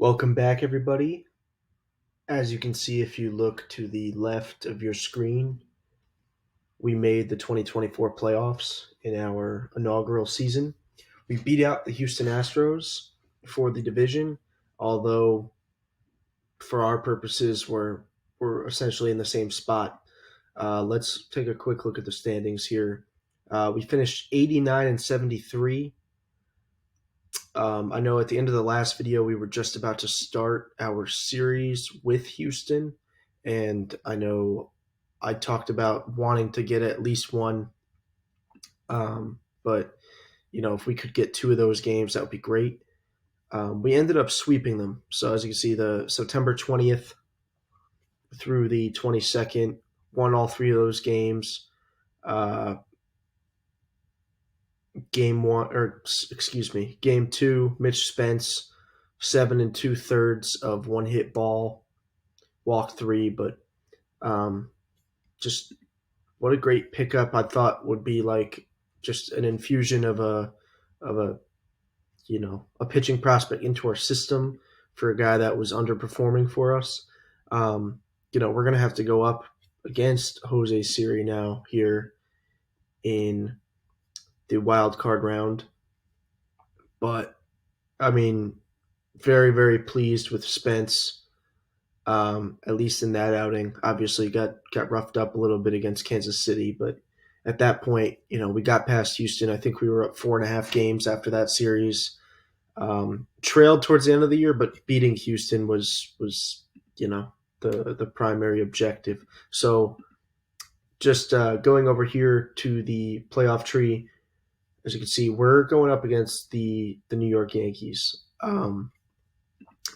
Welcome back, everybody. As you can see, if you look to the left of your screen, we made the 2024 playoffs in our inaugural season. We beat out the Houston Astros for the division, although for our purposes, we're essentially in the same spot. Let's take a quick look at the standings here. We finished 89 and 73. I know at the end of the last video, we were just about to start our series with Houston, and I know I talked about wanting to get at least one, but if we could get two of those games, that would be great. We ended up sweeping them. So as you can see, the September 20th through the 22nd, won all three of those games. Game two, Mitch Spence, 7 2/3 of one hit ball, walk three, but just what a great pickup. I thought would be like just an infusion of a pitching prospect into our system for a guy that was underperforming for us. We're gonna have to go up against Jose Siri now here in the wild card round. But I mean, very, very pleased with Spence, at least in that outing. Obviously got roughed up a little bit against Kansas City, but at that point, we got past Houston. I think we were up 4.5 games after that series. Trailed towards the end of the year, but beating Houston was the primary objective. So just going over here to the playoff tree, as you can see, we're going up against the New York Yankees.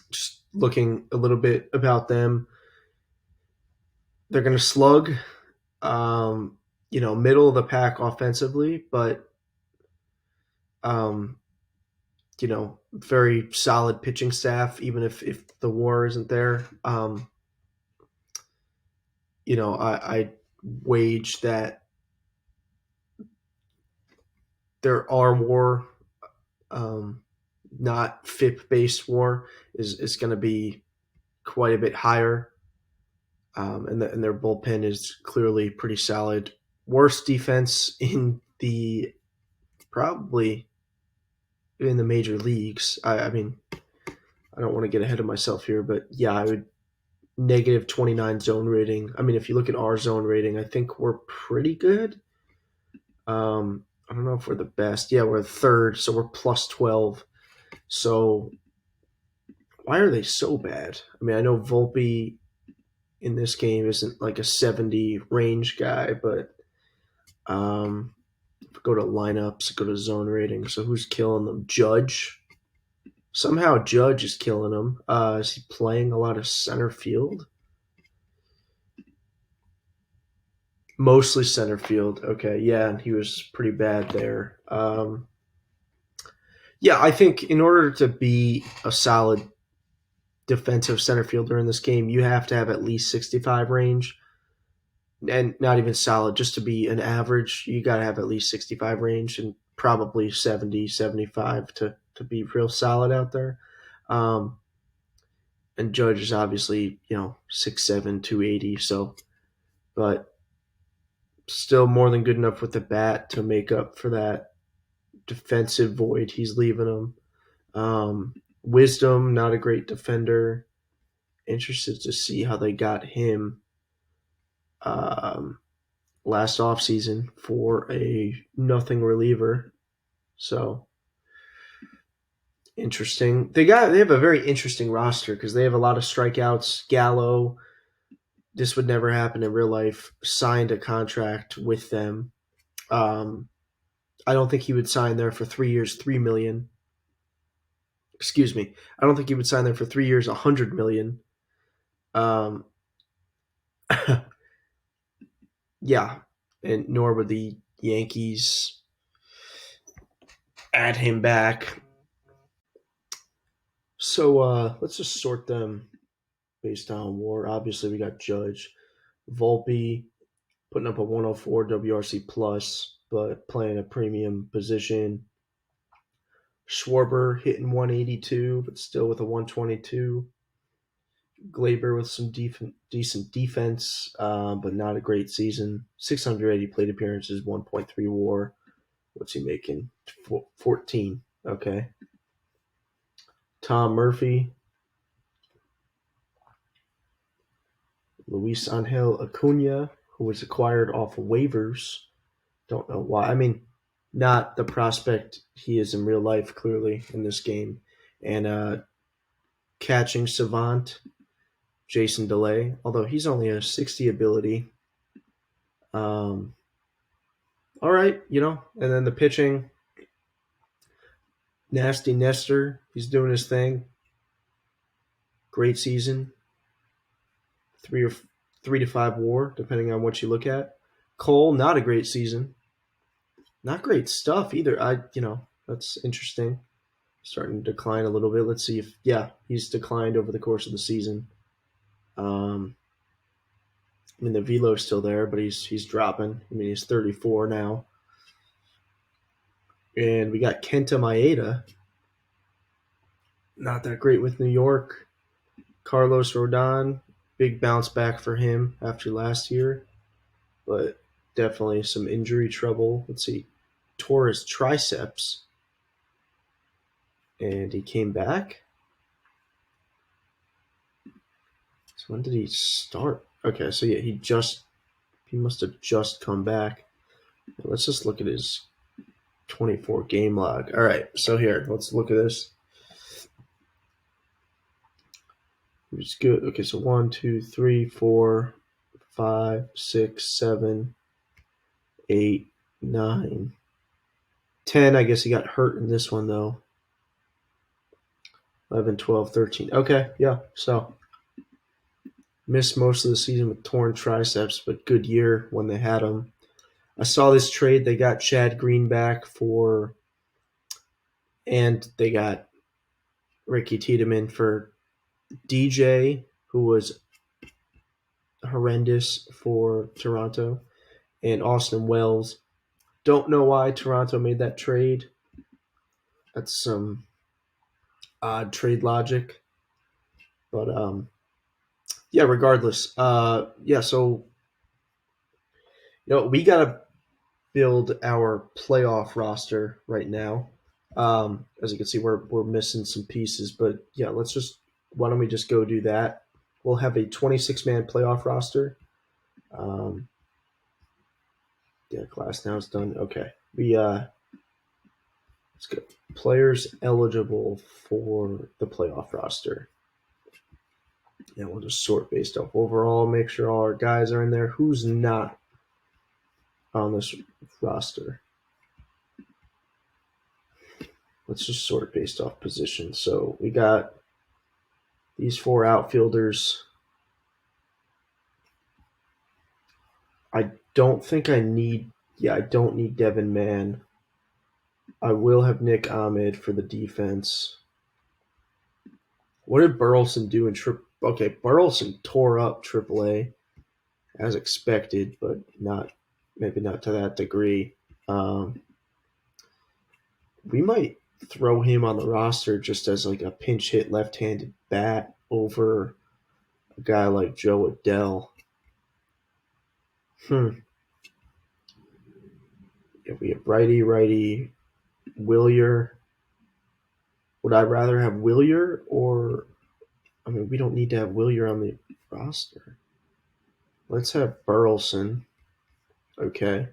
Just looking a little bit about them, they're going to slug, middle of the pack offensively, but very solid pitching staff, even if the WAR isn't there. I wage that there are WAR, not FIP based WAR is going to be quite a bit higher. And their bullpen is clearly pretty solid. Worst defense in the probably in the major leagues. I mean, I don't want to get ahead of myself here, but yeah, I would -29 zone rating. I mean, if you look at our zone rating, I think we're pretty good. I don't know if we're the best. Yeah, we're third, so we're +12. So why are they so bad? I mean, I know Volpe in this game isn't like a 70 range guy, but go to lineups, go to zone rating. So who's killing them? Judge. Somehow Judge is killing them. Is he playing a lot of center field? Mostly center field. Okay, yeah, and he was pretty bad there. Yeah, I think in order to be a solid defensive center fielder in this game, you have to have at least 65 range. And not even solid, just to be an average, you got to have at least 65 range and probably 70, 75 to be real solid out there. And Judge is obviously, 6'7", 280. So, but still more than good enough with the bat to make up for that defensive void he's leaving them. Wisdom, not a great defender. Interested to see how they got him last offseason for a nothing reliever. So interesting. They have a very interesting roster because they have a lot of strikeouts. Gallo, this would never happen in real life, signed a contract with them. I don't think he would sign there for 3 years, $3 million. Excuse me. I don't think he would sign there for 3 years, $100 million. Yeah, and nor would the Yankees add him back. So let's just sort them based on WAR. Obviously, we got Judge, Volpe putting up a 104 WRC plus, but playing a premium position. Schwarber hitting 182, but still with a 122. Glaber with some decent defense, but not a great season. 680 plate appearances, 1.3 WAR. What's he making? 14. Okay. Tom Murphy, Luis Angel Acuna, who was acquired off waivers. Don't know why. I mean, not the prospect he is in real life, clearly, in this game. And catching savant, Jason DeLay, although he's only a 60 ability. All right, and then the pitching, Nasty Nestor, he's doing his thing. Great season. 3 to 5 WAR, depending on what you look at. Cole, not a great season. Not great stuff either. That's interesting. Starting to decline a little bit. Let's see if he's declined over the course of the season. I mean the velo's still there, but he's dropping. I mean he's 34 now. And we got Kenta Maeda. Not that great with New York. Carlos Rodon, big bounce back for him after last year, but definitely some injury trouble. Let's see, tore his triceps, and he came back. So when did he start? Okay, so yeah, he must have just come back. Let's just look at his 24 game log. All right, so here, let's look at this. It's good. Okay, so 1, 2, 3, 4, 5, 6, 7, 8, 9, 10. I guess he got hurt in this one though. 11, 12, 13. Okay, yeah. So missed most of the season with torn triceps, but good year when they had him. I saw this trade. They got Chad Green back and they got Ricky Tiedemann for DJ, who was horrendous for Toronto, and Austin Wells. Don't know why Toronto made that trade. That's some odd trade logic. But regardless. So we gotta build our playoff roster right now. As you can see, we're missing some pieces, but why don't we just go do that? We'll have a 26-man playoff roster. Class now is done. Okay, let's go. Players eligible for the playoff roster. Yeah, we'll just sort based off overall. Make sure all our guys are in there. Who's not on this roster? Let's just sort based off position. So we got these 4 outfielders. I don't think I need Devin Mann. I will have Nick Ahmed for the defense. What did Burleson do in Okay, Burleson tore up AAA as expected, but maybe not to that degree. We might throw him on the roster just as like a pinch hit left-handed bat over a guy like Joe Adell. Yeah, we have righty, Willier. Would I rather have Willier or? I mean, we don't need to have Willier on the roster. Let's have Burleson. Okay.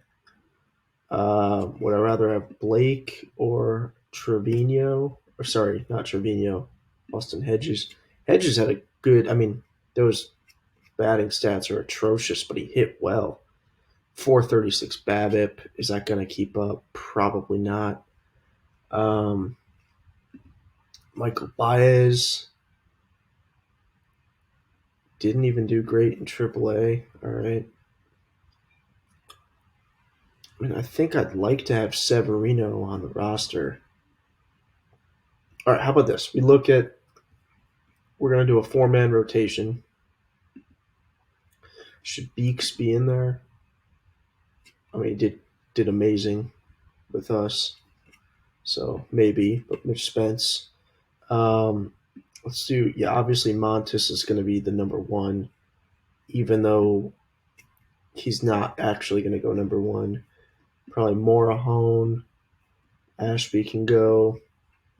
Would I rather have Blake or Trevino? Or sorry, not Trevino. Austin Hedges. Hedges had a good. I mean, those batting stats are atrocious, but he hit well. 436 BABIP. Is that going to keep up? Probably not. Michael Baez didn't even do great in AAA. All right. I mean, I think I'd like to have Severino on the roster. All right, how about this? We're going to do a 4-man rotation. Should Beeks be in there? I mean, he did amazing with us. So maybe, but Mitch Spence. Um, let's do, yeah, obviously Montes is going to be the number one, even though he's not actually going to go number one. Probably Morahone, Ashby can go.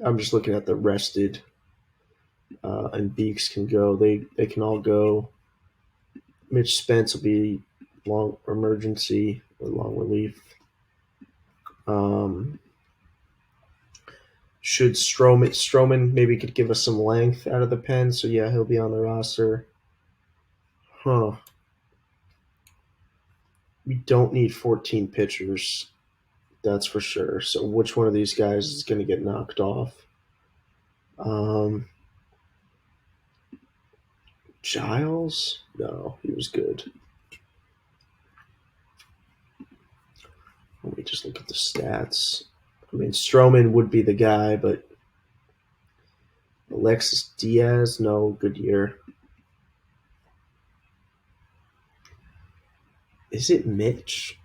I'm just looking at the rested, and Beeks can go. They can all go. Mitch Spence will be long emergency or long relief. Um, should Stroman maybe could give us some length out of the pen, so yeah, he'll be on the roster. Huh. We don't need 14 pitchers, that's for sure. So which one of these guys is going to get knocked off? Um, Giles? No, he was good. Let me just look at the stats. I mean, Stroman would be the guy, but Alexis Diaz, no, good year. Is it Mitch?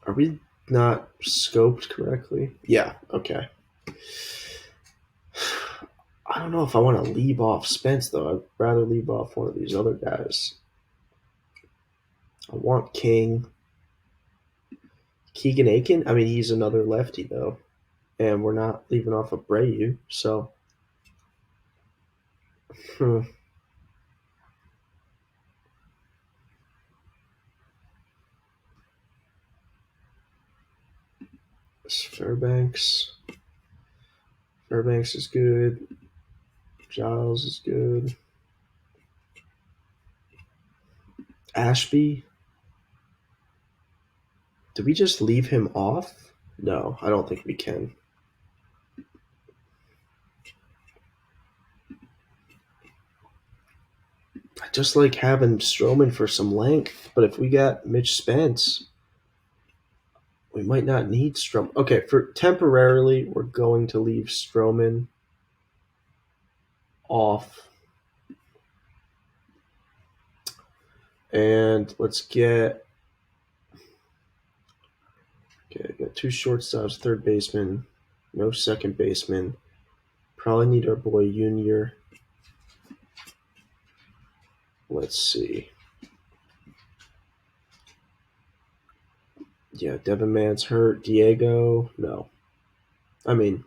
Are we not scoped correctly? Yeah, okay. I don't know if I want to leave off Spence, though. I'd rather leave off one of these other guys. I want King. Keegan Aiken? I mean, he's another lefty, though. And we're not leaving off Abreu, so. Hmm. Fairbanks. Fairbanks is good. Giles is good. Ashby. Did we just leave him off? No, I don't think we can. I just like having Stroman for some length, but if we got Mitch Spence, we might not need Stroman. Okay, for temporarily, we're going to leave Stroman off. And let's get. Okay, got two shortstops, third baseman, no second baseman. Probably need our boy Junior. Let's see. Yeah, Devin Mann's hurt. Diego, no. I mean,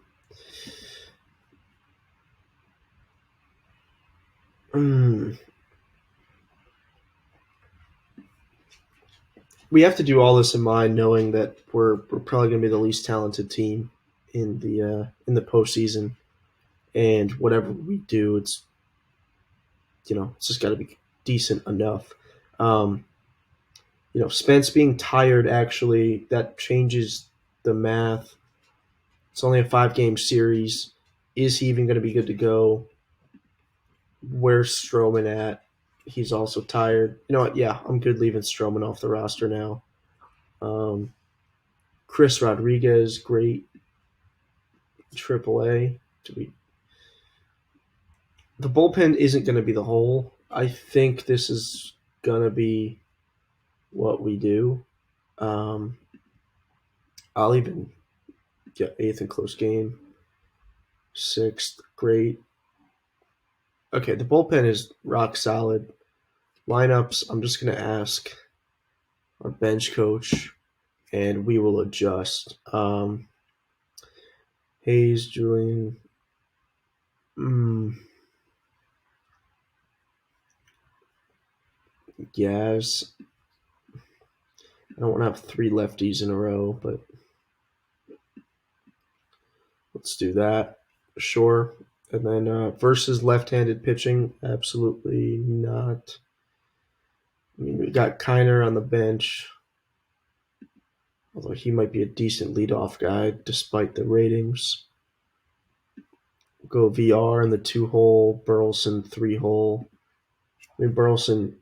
we have to do all this in mind, knowing that we're probably going to be the least talented team in the postseason, and whatever we do, it's it's just got to be decent enough. Spence being tired actually that changes the math. It's only a 5-game series. Is he even going to be good to go? Where's Stroman at? He's also tired. You know what? Yeah, I'm good leaving Stroman off the roster now. Chris Rodriguez, great. AAA. The bullpen isn't going to be the whole. I think this is going to be what we do. I'll even get 8th in close game. 6th, great. Okay, the bullpen is rock solid. Lineups, I'm just going to ask our bench coach, and we will adjust. Hayes, Julian. Yes. I don't want to have 3 lefties in a row, but let's do that. Sure. And then versus left-handed pitching, absolutely not. I mean, we got Kiner on the bench, although he might be a decent leadoff guy despite the ratings. We'll go VR in the 2-hole, Burleson 3-hole. I mean, Burleson,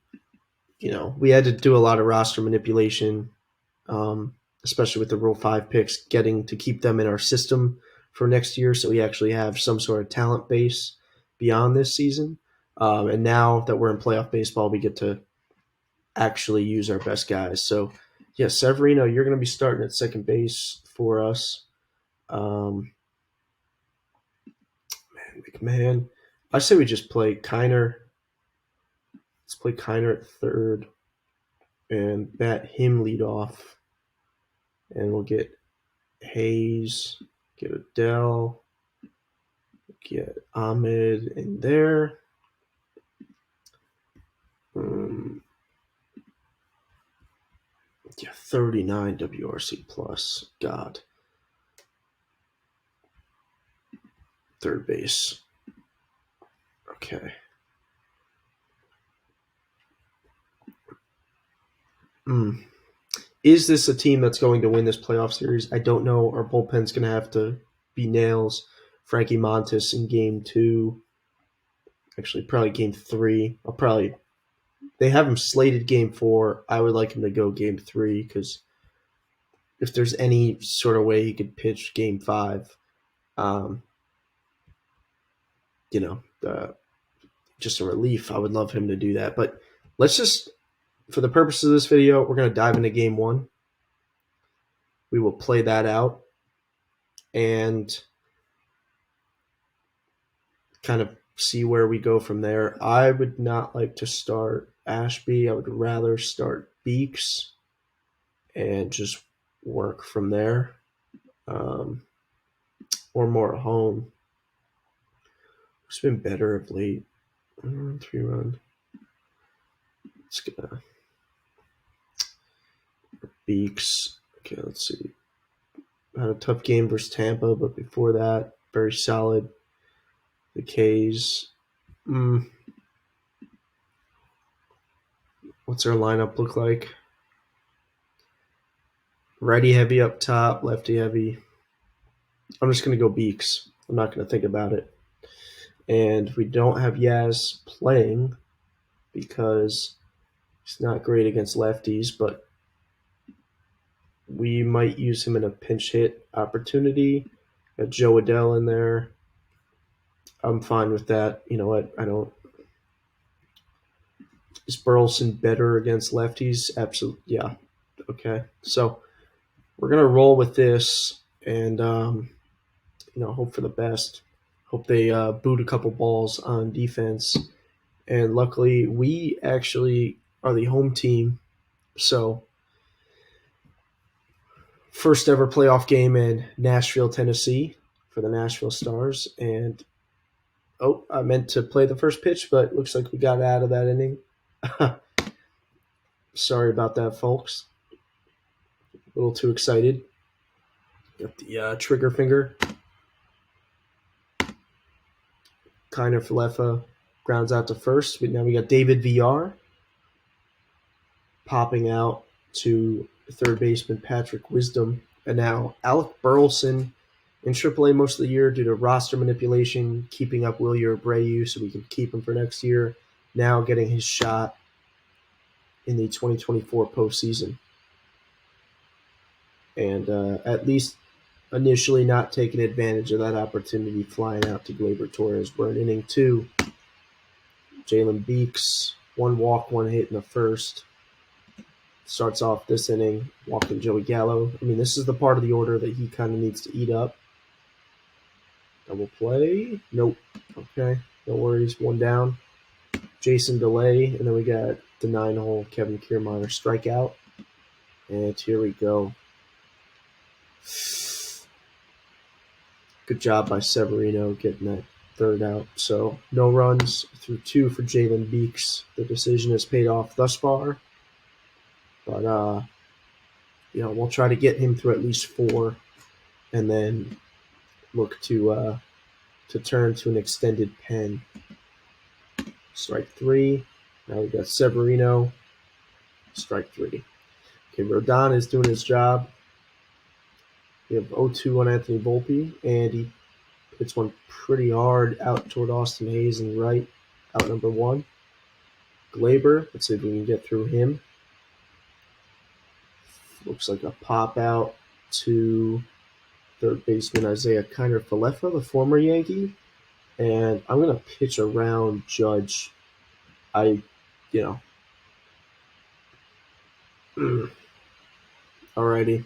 we had to do a lot of roster manipulation, especially with the Rule 5 picks, getting to keep them in our system for next year, so we actually have some sort of talent base beyond this season. And now that we're in playoff baseball, we get to actually use our best guys. So Yeah, Severino, you're going to be starting at second base for us. Um, McMahon, I say we just play Kiner. Let's play Kiner at third and bat him lead off. And we'll get Hayes, get Adele, get Ahmed in there. Yeah, 39 WRC plus. God. Third base. Okay. Is this a team that's going to win this playoff series? I don't know. Our bullpen's going to have to be nails. Frankie Montes in game 2. Actually, probably game 3. They have him slated game 4. I would like him to go game 3 because if there's any sort of way he could pitch game 5, um, you know, just a relief. I would love him to do that. But let's just, for the purpose of this video, we're going to dive into game 1. We will play that out and kind of see where we go from there. I would not like to start Ashby. I would rather start Beeks and just work from there, or more at home. It's been better of late. 3-run. Let's get Beeks. Okay, let's see. Had a tough game versus Tampa, but before that, very solid. The K's. What's our lineup look like? Righty heavy up top, lefty heavy. I'm just going to go Beeks. I'm not going to think about it. And we don't have Yaz playing because he's not great against lefties, but we might use him in a pinch hit opportunity. Got Joe Adele in there. I'm fine with that. You know what? Is Burleson better against lefties? Absolutely. Yeah. Okay. So we're going to roll with this and, hope for the best. Hope they boot a couple balls on defense. And luckily, we actually are the home team. So, first ever playoff game in Nashville, Tennessee for the Nashville Stars. And, I meant to play the first pitch, but looks like we got out of that inning. Sorry about that, folks. A little too excited. Got the trigger finger. Kiner Falefa grounds out to first. Now we got David VR popping out to third baseman Patrick Wisdom. And now Alec Burleson in AAA most of the year due to roster manipulation, keeping up Wilyer Abreu so we can keep him for next year. Now getting his shot in the 2024 postseason. And at least initially not taking advantage of that opportunity, flying out to Gleyber Torres. We're in inning 2. Jalen Beeks, 1 walk, 1 hit in the first. Starts off this inning, walking Joey Gallo. I mean, this is the part of the order that he kind of needs to eat up. Double play. Nope. Okay. No worries. 1 down. Jason Delay. And then we got the 9-hole Kevin Kiermaier strikeout. And here we go. Good job by Severino getting that third out. So no runs through 2 for Jalen Beeks. The decision has paid off thus far. But, we'll try to get him through at least 4 and then look to turn to an extended pen. Strike 3. Now we got Severino. Strike 3. Okay, Rodon is doing his job. We have 0-2 on Anthony Volpe, and he hits one pretty hard out toward Austin Hayes and right, out number 1. Gleyber, let's see if we can get through him. Looks like a pop out to third baseman Isaiah Kiner Falefa, the former Yankee. And I'm going to pitch around Judge. Alrighty.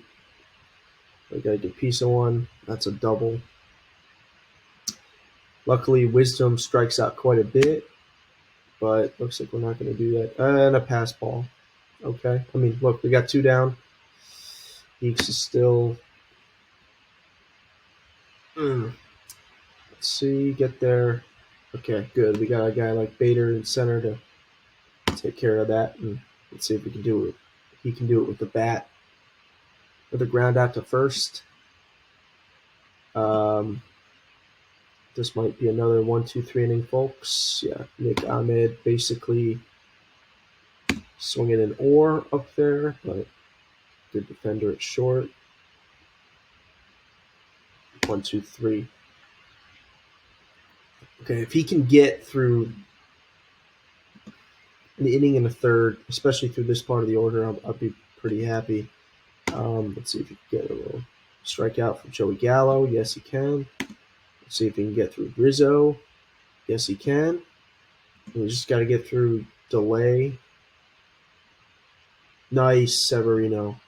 We got a good piece of one. That's a double. Luckily, Wisdom strikes out quite a bit, but looks like we're not going to do that. And a pass ball. Okay. I mean, look, we got 2 down. Eeks is still. Let's see, get there. Okay, good. We got a guy like Bader in center to take care of that, and let's see if we can do it. He can do it with the bat, with the ground out to first. This might be another 1-2-3 inning, folks. Yeah, Nick Ahmed basically swinging an oar up there, but good defender at short. 1-2-3. Okay, if he can get through an inning and a third, especially through this part of the order, I'll be pretty happy. Let's see if he can get a little strikeout from Joey Gallo. Yes, he can. Let's see if he can get through Rizzo. Yes, he can. And we just got to get through Delay. Nice, Severino.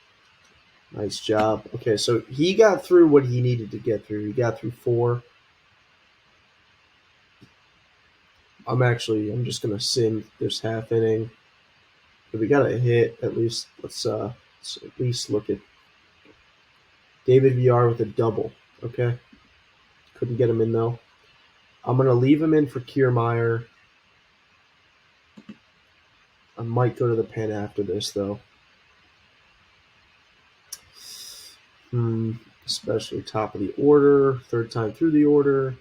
Nice job. Okay, so he got through what he needed to get through. He got through 4. I'm just gonna sim this half inning. If we got a hit, at least let's at least look at David VR with a double. Okay, couldn't get him in though. I'm gonna leave him in for Kiermaier. I might go to the pen after this though. Especially top of the order, third time through the order,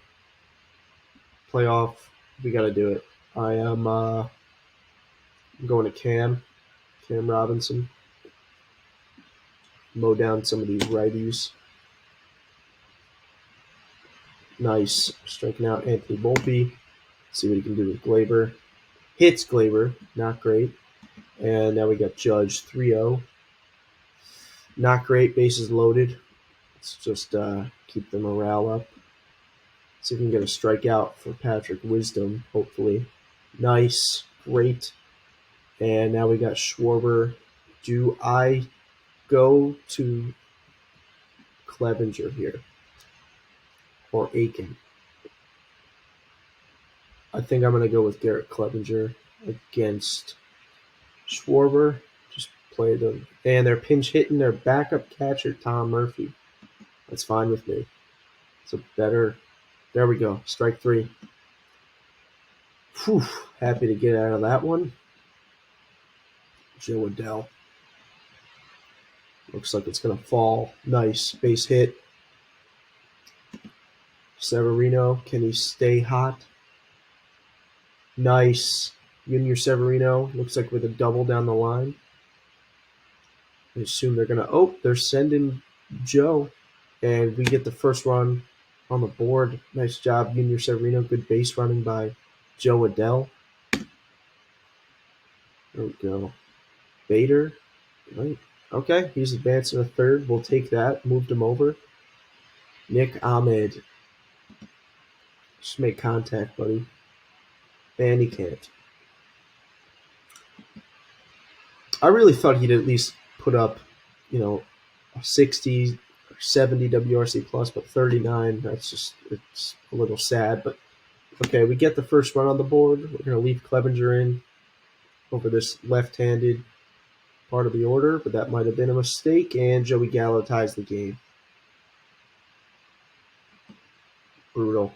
playoff. We got to do it. I am going to Cam Robinson. Mow down some of these righties. Nice. Striking out Anthony Volpe. See what he can do with Glaber. Hits Glaber. Not great. And now we got Judge 3-0. Not great. Bases loaded. Let's just keep the morale up. See if we can get a strikeout for Patrick Wisdom, hopefully. Nice. Great. And now we got Schwarber. Do I go to Clevenger here? Or Aiken? I think I'm going to go with Garrett Clevenger against Schwarber. Just play them. And they're pinch hitting their backup catcher, Tom Murphy. That's fine with me. It's a better. There we go. Strike 3. Whew. Happy to get out of that one. Joe Adell. Looks like it's going to fall. Nice. Base hit. Severino. Can he stay hot? Nice. Junior Severino. Looks like with a double down the line. I assume they're going to. Oh, they're sending Joe. And we get the first run on the board. Nice job, Junior Severino. Good base running by Joe Adell. There we go. Bader. Right. Okay, he's advancing a third. We'll take that. Moved him over. Nick Ahmed. Just make contact, buddy. And he can't. I really thought he'd at least put up, a 60, 70 WRC plus, but 39, it's a little sad. But okay, we get the first run on the board. We're going to leave Clevenger in over this left-handed part of the order, but that might have been a mistake, and Joey Gallo ties the game. Brutal.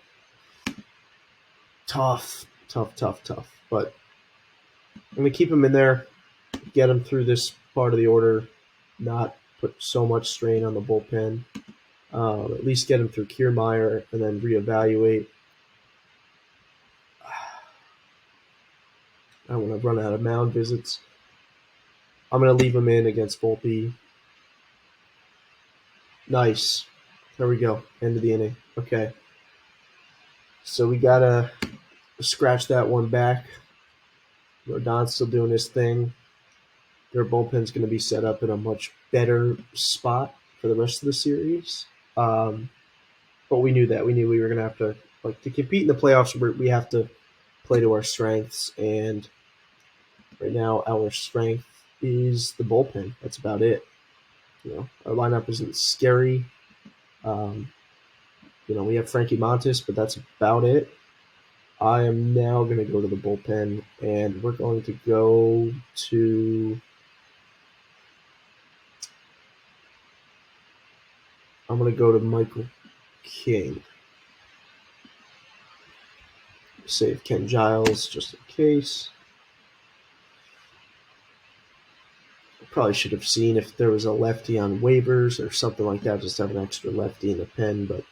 Tough. But I'm going to keep him in there, get him through this part of the order, not put so much strain on the bullpen. At least get him through Kiermaier and then reevaluate. I don't want to run out of mound visits. I'm going to leave him in against Volpe. Nice. There we go. End of the inning. Okay. So we got to scratch that one back. Rodon's still doing his thing. Their bullpen's going to be set up in a much better spot for the rest of the series. But we knew that. We knew we were going to have to, to compete in the playoffs, we have to play to our strengths. And right now, our strength is the bullpen. That's about it. Our lineup isn't scary. We have Frankie Montes, but that's about it. I am now going to go to the bullpen, and we're going to go to. I'm going to go to Michael King. Save Ken Giles just in case. Probably should have seen if there was a lefty on waivers or something like that, just have an extra lefty in the pen. But,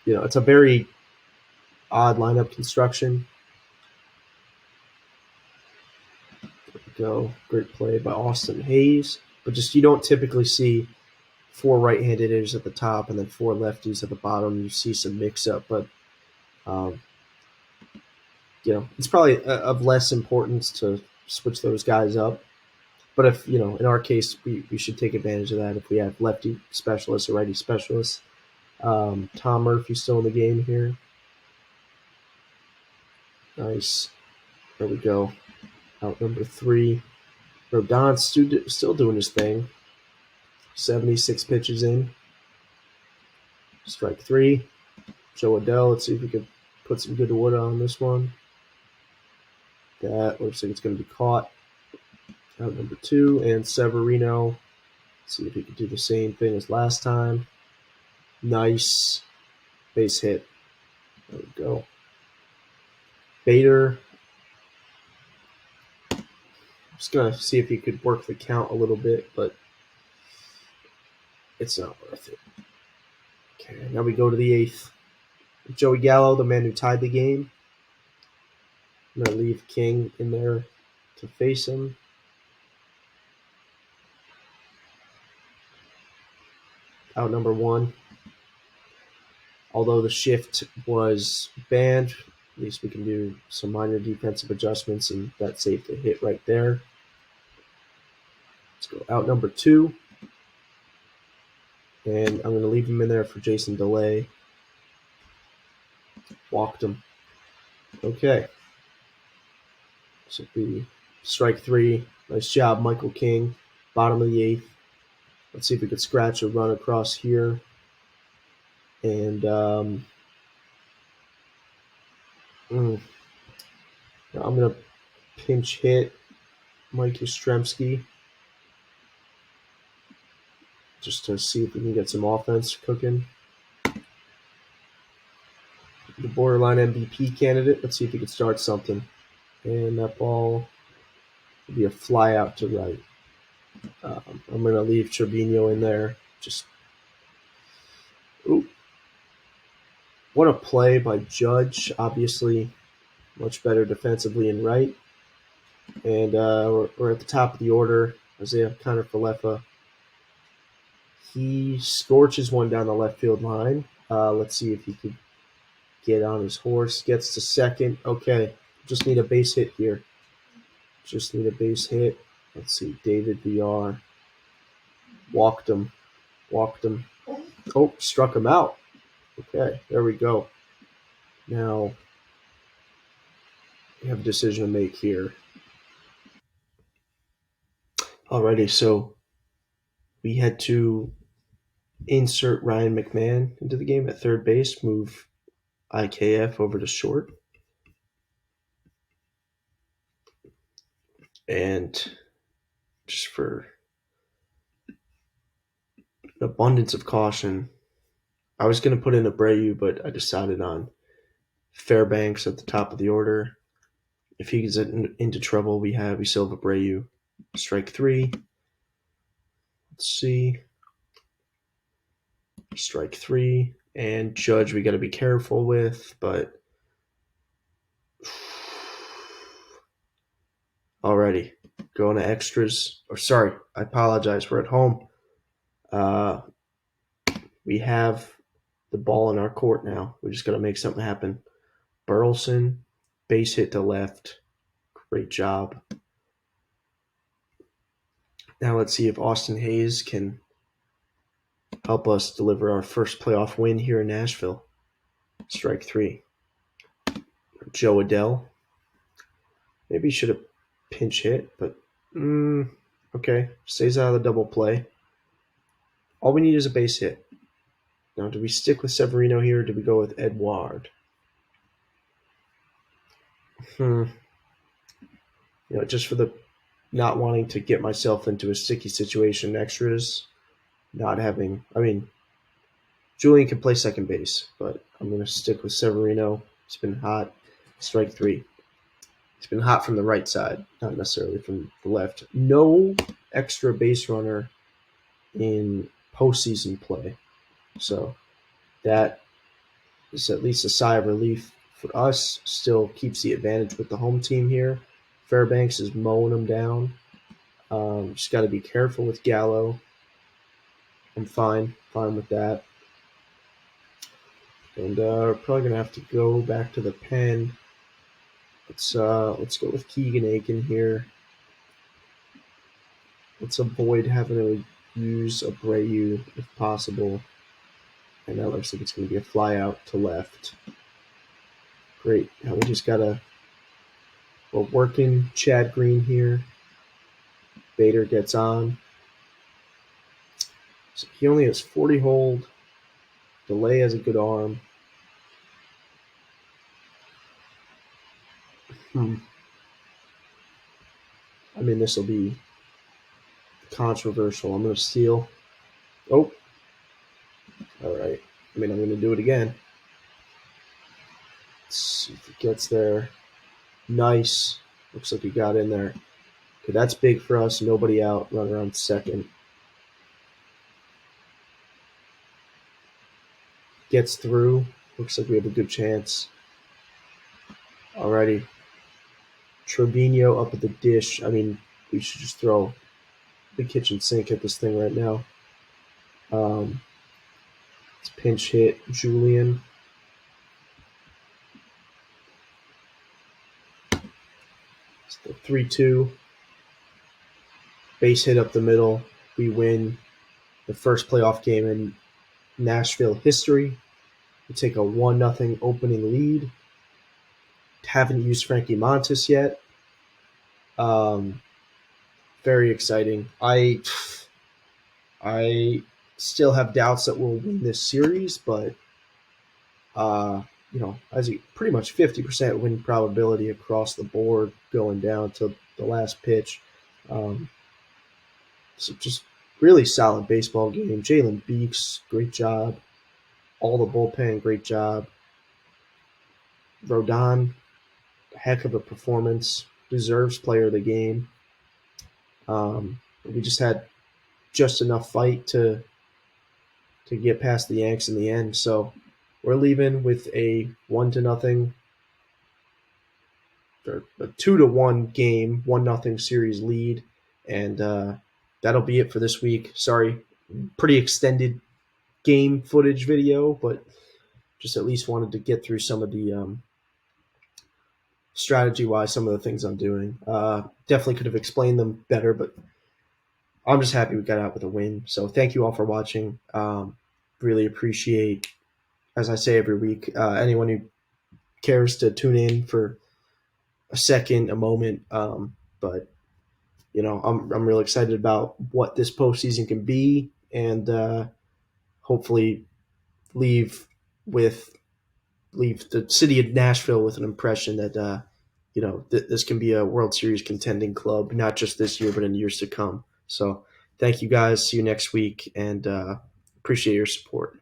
it's a very odd lineup construction. There we go. Great play by Austin Hayes. But just you don't typically see 4 right-handed hitters at the top and then 4 lefties at the bottom. You see some mix-up, but, it's probably of less importance to switch those guys up. But if, in our case, we should take advantage of that if we have lefty specialists or righty specialists. Tom Murphy still in the game here. Nice. There we go. Out number 3. Rodon's still doing his thing. 76 pitches in. Strike 3. Joe Adell, let's see if we can put some good wood on this one. That looks like it's going to be caught. Out number 2. And Severino. Let's see if he can do the same thing as last time. Nice. Base hit. There we go. Bader. Just going to see if he could work the count a little bit, but it's not worth it. Okay, now we go to the 8th. Joey Gallo, the man who tied the game. I'm going to leave King in there to face him. Out number 1. Although the shift was banned, at least we can do some minor defensive adjustments, and that saved the hit right there. Let's go out number 2. And I'm going to leave him in there for Jason DeLay. Walked him. Okay. This will be strike 3. Nice job, Michael King. Bottom of the 8th. Let's see if we could scratch a run across here. And I'm going to pinch hit Mike Yastrzemski just to see if we can get some offense cooking. The borderline MVP candidate. Let's see if we can start something. And that ball will be a fly out to right. I'm going to leave Trevino in there. What a play by Judge. Obviously, much better defensively in right. And we're at the top of the order. Isaiah Kiner-Falefa. He scorches one down the left field line. Let's see if he could get on his horse. Gets to second. Okay, just need a base hit here. Just need a base hit. Let's see, David VR. Walked him. Oh, struck him out. Okay, there we go. Now, we have a decision to make here. Alrighty, so we had to insert Ryan McMahon into the game at third base, move IKF over to short. And just for an abundance of caution, I was going to put in Abreu, but I decided on Fairbanks at the top of the order. If he gets into trouble, we still have Abreu. Strike 3. Let's see. Strike 3. And Judge we got to be careful with, but alrighty. Going to extras. Or sorry, I apologize. We're at home. We have the ball in our court now. We just got to make something happen. Burleson, base hit to left. Great job. Now let's see if Austin Hayes can help us deliver our first playoff win here in Nashville. Strike 3. Joe Adell. Maybe he should have pinch hit, but Okay, stays out of the double play. All we need is a base hit. Now, do we stick with Severino here, or do we go with Edouard? Hmm. Just for the not wanting to get myself into a sticky situation, extras, not having. I mean, Julian can play second base, but I'm going to stick with Severino. It's been hot. Strike three. It's been hot from the right side, not necessarily from the left. No extra base runner in postseason play. So that is at least a sigh of relief for us. Still keeps the advantage with the home team here. Fairbanks is mowing them down. Just got to be careful with Gallo. I'm fine with that. And we're probably gonna have to go back to the pen. Let's go with Keegan Aiken here. Let's avoid having to use Abreu if possible. And that looks like it's going to be a fly out to left. Great. Now we just we're working Chad Green here. Bader gets on. So he only has 40 hold. Delay has a good arm. I mean, this will be controversial. I'm going to steal. Oh. All right. I mean, I'm going to do it again. Let's see if it gets there. Nice. Looks like he got in there. Okay, that's big for us. Nobody out. Runner on second. Gets through. Looks like we have a good chance. Alrighty. Trevino up at the dish. I mean, we should just throw the kitchen sink at this thing right now. It's pinch hit. Julian. It's the 3-2. Base hit up the middle. We win the first playoff game in Nashville history. We take a 1-0 opening lead. Haven't used Frankie Montas yet. Very exciting. I still have doubts that we'll win this series, but as a pretty much 50% win probability across the board going down to the last pitch. So just really solid baseball game. Jalen Beeks, great job. All the bullpen, great job. Rodon, heck of a performance. Deserves player of the game. We just had just enough fight to get past the Yanks in the end. So we're leaving with a 1-0 or a 2-1 game, 1-0 series lead, and that'll be it for this week. Sorry, pretty extended game footage video, but just at least wanted to get through some of the strategy-wise, some of the things I'm doing. Definitely could have explained them better, but I'm just happy we got out with a win. So thank you all for watching. Really appreciate, as I say every week, anyone who cares to tune in for a second, a moment. But I'm really excited about what this postseason can be, and hopefully leave the city of Nashville with an impression that this can be a World Series contending club, not just this year, but in years to come. So thank you guys. See you next week, and appreciate your support.